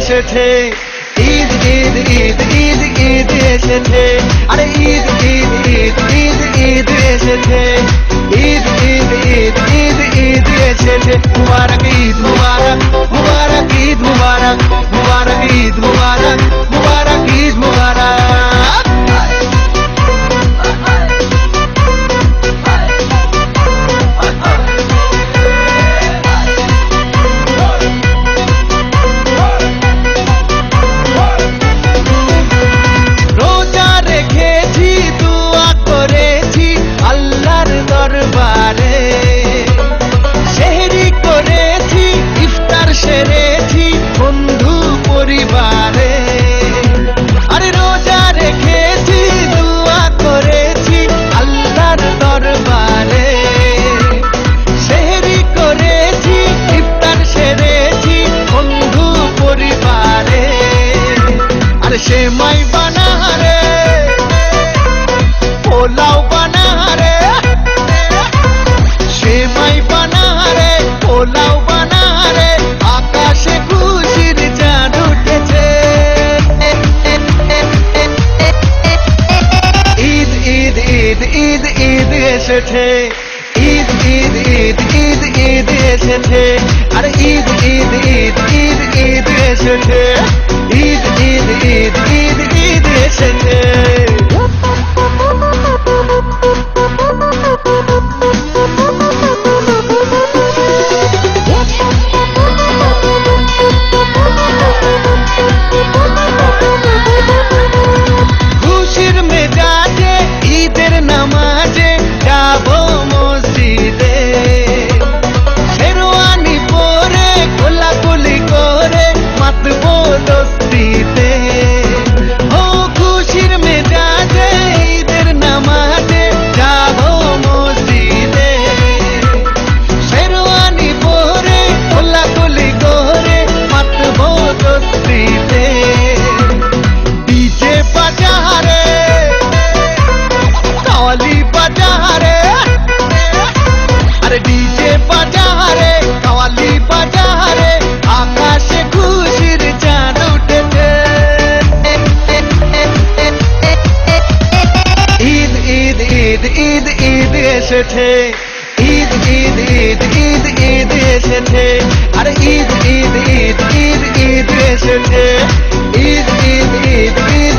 এসেছে, ঈদ ঈদ ঈদ ঈদ ঈদ এসেছে, আরে ঈদ ঈদ ঈদ ঈদ ঈদ এসেছে, ঈদ ঈদ ঈদ ঈদ ঈদ এসেছে। মুবারক ঈদ মুবারক, মুবারক ঈদ মুবারক, মুবারক ঈদ মুবারক, মুবারক ঈদ মুবারক। রোজা রেখেছি, দোয়া করেছি আল্লাহর দরবারে, সেহরি করেছি, ইফতার সেরেছি বন্ধু পরিবারে। আরে রোজা রেখেছি, দোয়া করেছি আল্লাহর দরবারে, সেহরি করেছি, ইফতার সেরেছি বন্ধু পরিবারে। আরে সেমাই বানা রে, পোলাও বানা রে, সেমাই বানা রে, পোলাও বানা রে, আকাশে খুশির চাঁদ উঠেছে। ঈদ ঈদ ঈদ ঈদ ঈদ এসেছে, ঈদ ঈদ ঈদ ঈদ ঈদ এসেছে, আরে ঈদ ঈদ ঈদ ঈদ ঈদ এসেছে, ঈদ ঈদ ঈদ ঈদ ঈদ এসেছে। খুশির মেজাজে ঈদের নামাজে যাবো মসজিদে, শেরওয়ানি পরে কোলাকুলি করে মাতবো দস্তিতে। ও খুশির মেজাজে ঈদের নামাজে যাবো মসজিদে, শেরওয়ানি পরে কোলাকুলি করে মাতবো দস্তিতে। ডিজে বাজারে, কাওয়ালি বাজারে, আরে ডিজে বাজারে, কাওয়ালি বাজারে, আকাশে খুশির চাঁদ উঠেছে। ঈদ ঈদ ঈদ ঈদ ঈদ এসেছে, ঈদ ঈদ ঈদ ঈদ ঈদ এসেছে, আরে ঈদ ঈদ ঈদ ঈদ ঈদ এসেছে, ঈদ ঈদ ঈদ ঈদ